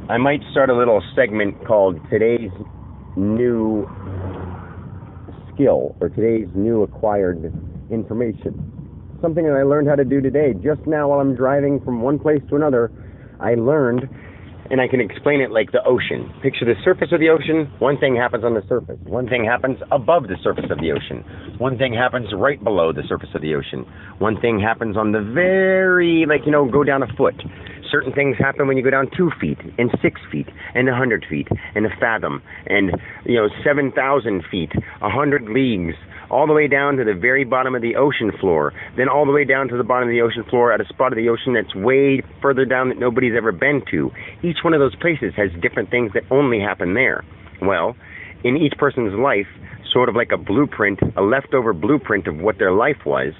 I might start a little segment called Today's New Skill or Today's New Acquired Information. Something that I learned how to do today. Just now while I'm driving from one place to another, I learned, and I can explain it like the ocean. Picture the surface of the ocean. One thing happens on the surface. One thing happens above the surface of the ocean. One thing happens right below the surface of the ocean. One thing happens on the very, go down a foot. Certain things happen when you go down 2 feet, and 6 feet, and 100 feet, and a fathom, and 7,000 feet, 100 leagues, all the way down to the very bottom of the ocean floor, then all the way down to the bottom of the ocean floor at a spot of the ocean that's way further down that nobody's ever been to. Each one of those places has different things that only happen there. Well, in each person's life, sort of like a blueprint, a leftover blueprint of what their life was,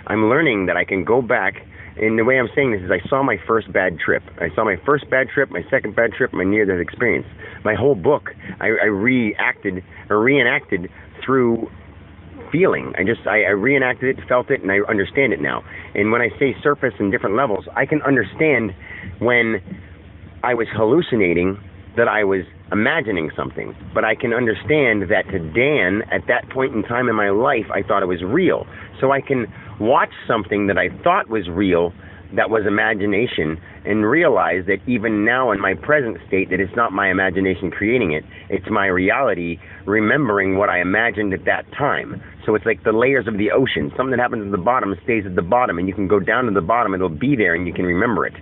I'm learning that I can go back. And the way I'm saying this is I saw my first bad trip. I saw my first bad trip, my second bad trip, my near-death experience. My whole book, I reenacted through feeling. I reenacted it, felt it, and I understand it now. And when I say surface and different levels, I can understand when I was hallucinating that I was imagining something. But I can understand that to Dan, at that point in time in my life, I thought it was real. So I can watch something that I thought was real, that was imagination, and realize that even now in my present state, that it's not my imagination creating it, it's my reality remembering what I imagined at that time. So it's like the layers of the ocean. Something that happens at the bottom stays at the bottom, and you can go down to the bottom, it'll be there, and you can remember it.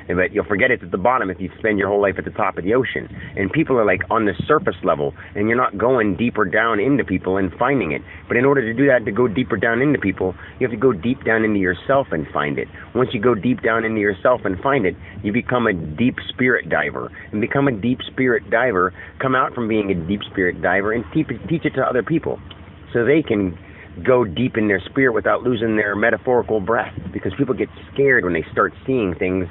But you'll forget it's at the bottom if you spend your whole life at the top of the ocean. And people are like on the surface level, and you're not going deeper down into people and finding it. But in order to do that, to go deeper down into people, you have to go deep down into yourself and find it. Once you go deep down into yourself and find it, you become a deep spirit diver. And become a deep spirit diver, come out from being a deep spirit diver, and teach it to other people so they can go deep in their spirit without losing their metaphorical breath. Because people get scared when they start seeing things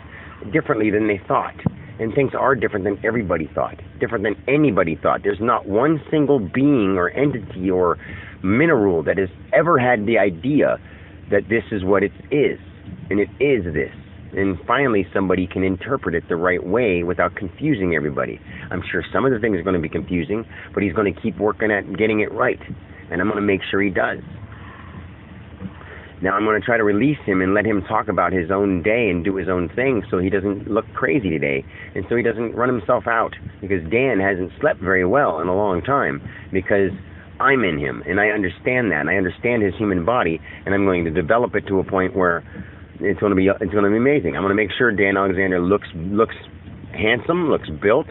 differently than they thought. And things are different than everybody thought, different than anybody thought. There's not one single being or entity or mineral that has ever had the idea that this is what it is, and it is this. And finally somebody can interpret it the right way without confusing everybody. I'm sure some of the things are going to be confusing, but he's going to keep working at getting it right. And I'm going to make sure he does. Now I'm going to try to release him and let him talk about his own day and do his own thing so he doesn't look crazy today. And so he doesn't run himself out. Because Dan hasn't slept very well in a long time. Because I'm in him. And I understand that. And I understand his human body. And I'm going to develop it to a point where it's going to be amazing. I'm going to make sure Dan Alexander looks handsome, looks built,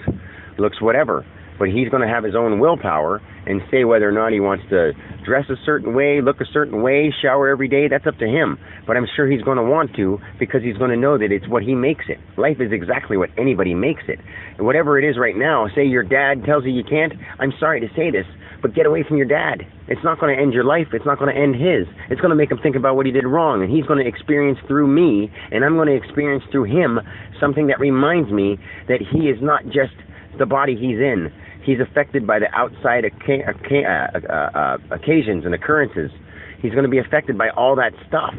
looks whatever. But he's going to have his own willpower and say whether or not he wants to dress a certain way, look a certain way, shower every day. That's up to him. But I'm sure he's going to want to, because he's going to know that it's what he makes it. Life is exactly what anybody makes it. And whatever it is right now, say your dad tells you can't, I'm sorry to say this, but get away from your dad. It's not going to end your life. It's not going to end his. It's going to make him think about what he did wrong. And he's going to experience through me, and I'm going to experience through him something that reminds me that he is not just the body he's in. He's affected by the outside occasions and occurrences. He's going to be affected by all that stuff.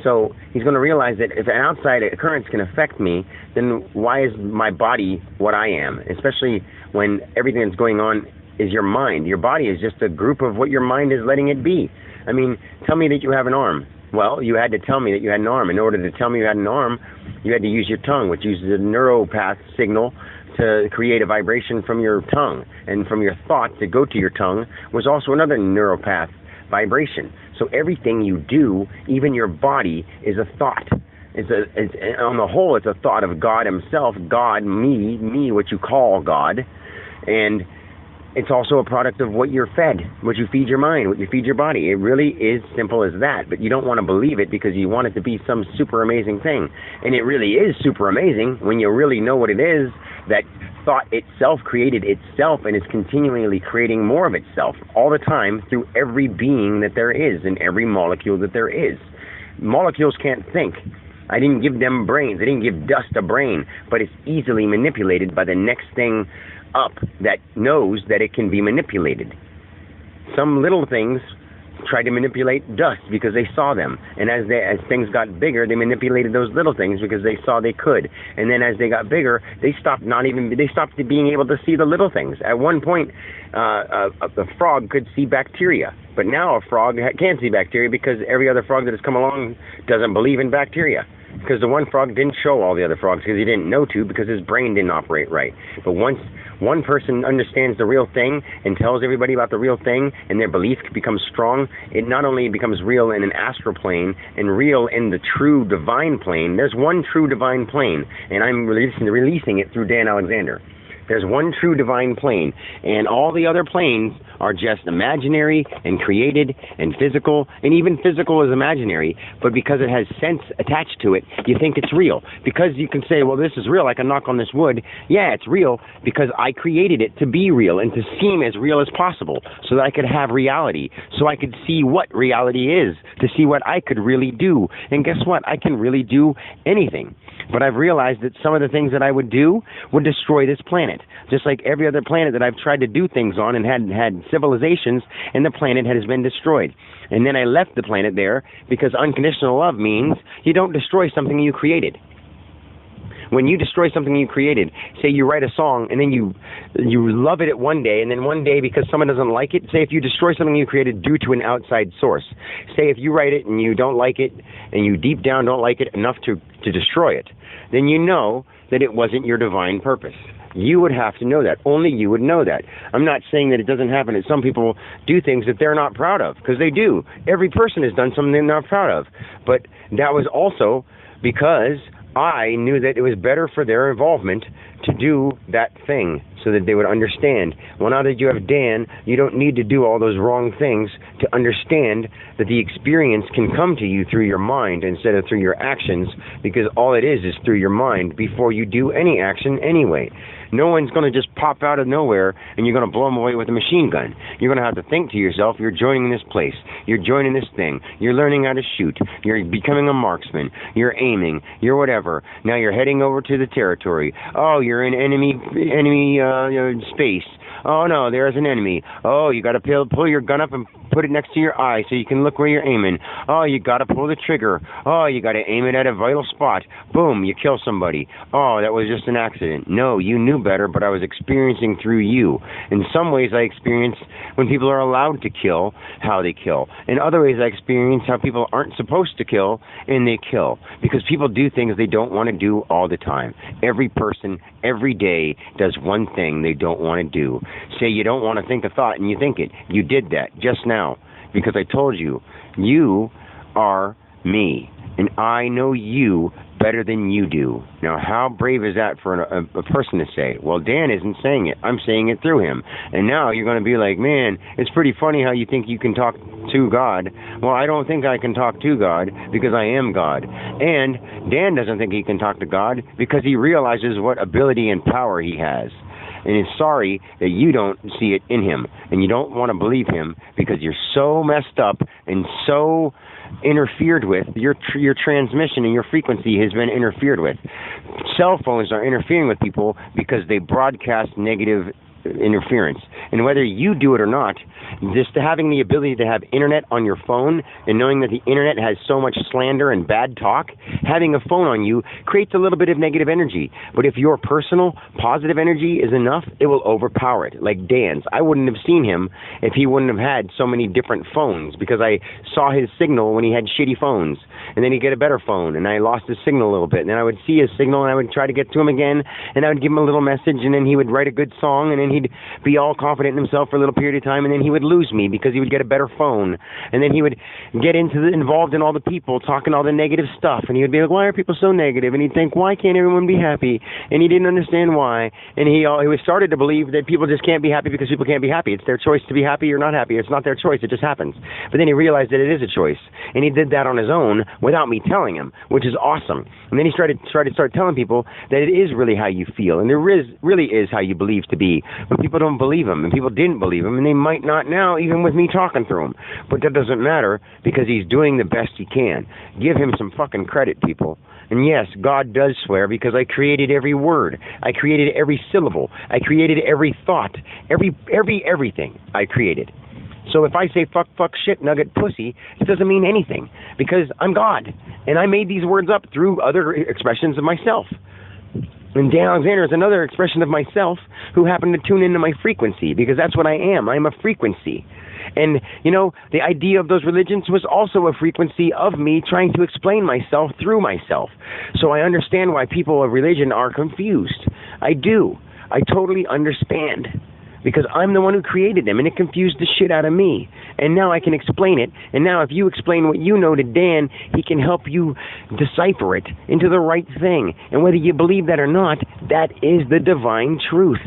So he's going to realize that if an outside occurrence can affect me, then why is my body what I am? Especially when everything that's going on is your mind. Your body is just a group of what your mind is letting it be. I mean, tell me that you have an arm. Well, you had to tell me that you had an arm. In order to tell me you had an arm, you had to use your tongue, which uses a neuropath signal to create a vibration from your tongue. And from your thought to go to your tongue was also another neuropath vibration. So everything you do, even your body, is a thought. On the whole, it's a thought of God himself, God, me, what you call God. And it's also a product of what you're fed, what you feed your mind, what you feed your body. It really is simple as that, but you don't want to believe it because you want it to be some super amazing thing. And it really is super amazing when you really know what it is, that thought itself created itself and is continually creating more of itself all the time through every being that there is and every molecule that there is. Molecules can't think. I didn't give them brains. I didn't give dust a brain, but it's easily manipulated by the next thing up that knows that it can be manipulated. Some little things tried to manipulate dust because they saw them. And as things got bigger, they manipulated those little things because they saw they could. And then as they got bigger, they stopped being able to see the little things. At one point, a frog could see bacteria. But now a frog can't see bacteria because every other frog that has come along doesn't believe in bacteria. Because the one frog didn't show all the other frogs because he didn't know to, because his brain didn't operate right. But once one person understands the real thing and tells everybody about the real thing, and their belief becomes strong, it not only becomes real in an astral plane and real in the true divine plane. There's one true divine plane, and I'm releasing it through Dan Alexander. There's one true divine plane, and all the other planes are just imaginary and created and physical, and even physical is imaginary, but because it has sense attached to it, you think it's real. Because you can say, well, this is real, I can knock on this wood. Yeah, it's real because I created it to be real and to seem as real as possible so that I could have reality, so I could see what reality is, to see what I could really do. And guess what? I can really do anything. But I've realized that some of the things that I would do would destroy this planet. Just like every other planet that I've tried to do things on and had civilizations, and the planet has been destroyed. And then I left the planet there because unconditional love means you don't destroy something you created. When you destroy something you created, say you write a song and then you love it at one day, and then one day because someone doesn't like it, say if you destroy something you created due to an outside source, say if you write it and you don't like it and you deep down don't like it enough to destroy it, then you know that it wasn't your divine purpose. You would have to know that. Only you would know that. I'm not saying that it doesn't happen, that some people do things that they're not proud of, because they do. Every person has done something they're not proud of. But that was also because I knew that it was better for their involvement to do that thing so that they would understand. Well, now that you have Dan, you don't need to do all those wrong things to understand that the experience can come to you through your mind instead of through your actions, because all it is through your mind before you do any action anyway. No one's going to just pop out of nowhere and you're going to blow them away with a machine gun. You're going to have to think to yourself, you're joining this place, you're joining this thing, you're learning how to shoot, you're becoming a marksman, you're aiming, you're whatever. Now you're heading over to the territory. Oh, you're in enemy space. Oh no, there's an enemy. Oh, you got to pull your gun up and put it next to your eye so you can look where you're aiming. Oh, you got to pull the trigger. Oh, you got to aim it at a vital spot. Boom, you kill somebody. Oh, that was just an accident. No, you knew better, but I was experiencing through you. In some ways, I experience when people are allowed to kill, how they kill. In other ways, I experience how people aren't supposed to kill, and they kill. Because people do things they don't want to do all the time. Every person, every day, does one thing they don't want to do. Say you don't want to think a thought, and you think it. You did that just now, because I told you, you are me, and I know you better than you do. Now, how brave is that for a person to say? Well, Dan isn't saying it. I'm saying it through him. And now you're going to be like, man, it's pretty funny how you think you can talk to God. Well, I don't think I can talk to God because I am God. And Dan doesn't think he can talk to God because he realizes what ability and power he has. And is sorry that you don't see it in him, and you don't want to believe him because you're so messed up and so interfered with. Your transmission and your frequency has been interfered with. Cell phones are interfering with people because they broadcast negative interference. And whether you do it or not, just having the ability to have internet on your phone and knowing that the internet has so much slander and bad talk, having a phone on you creates a little bit of negative energy. But if your personal positive energy is enough, it will overpower it. Like Dan's. I wouldn't have seen him if he wouldn't have had so many different phones, because I saw his signal when he had shitty phones. And then he'd get a better phone, and I lost his signal a little bit. And then I would see his signal, and I would try to get to him again, and I would give him a little message, and then he would write a good song, and then he'd be all confident in himself for a little period of time, and then he would lose me because he would get a better phone, and then he would get involved in all the people talking all the negative stuff, and he would be like, why are people so negative? And he'd think, why can't everyone be happy? And he didn't understand why, and he started to believe that people just can't be happy because people can't be happy. It's their choice to be happy or not happy. It's not their choice. It just happens. But then he realized that it is a choice, and he did that on his own without me telling him, which is awesome. And then he started telling people that it is really how you feel, and really is how you believe to be. But people don't believe him, and people didn't believe him, and they might not now, even with me talking through him. But that doesn't matter, because he's doing the best he can. Give him some fucking credit, people. And yes, God does swear, because I created every word. I created every syllable. I created every thought. Everything I created. So if I say fuck, fuck, shit, nugget, pussy, it doesn't mean anything because I'm God. And I made these words up through other expressions of myself. And Dan Alexander is another expression of myself who happened to tune into my frequency because that's what I am. I'm a frequency. And, you know, the idea of those religions was also a frequency of me trying to explain myself through myself. So I understand why people of religion are confused. I do. I totally understand. Because I'm the one who created them, and it confused the shit out of me. And now I can explain it. And now if you explain what you know to Dan, he can help you decipher it into the right thing. And whether you believe that or not, that is the divine truth.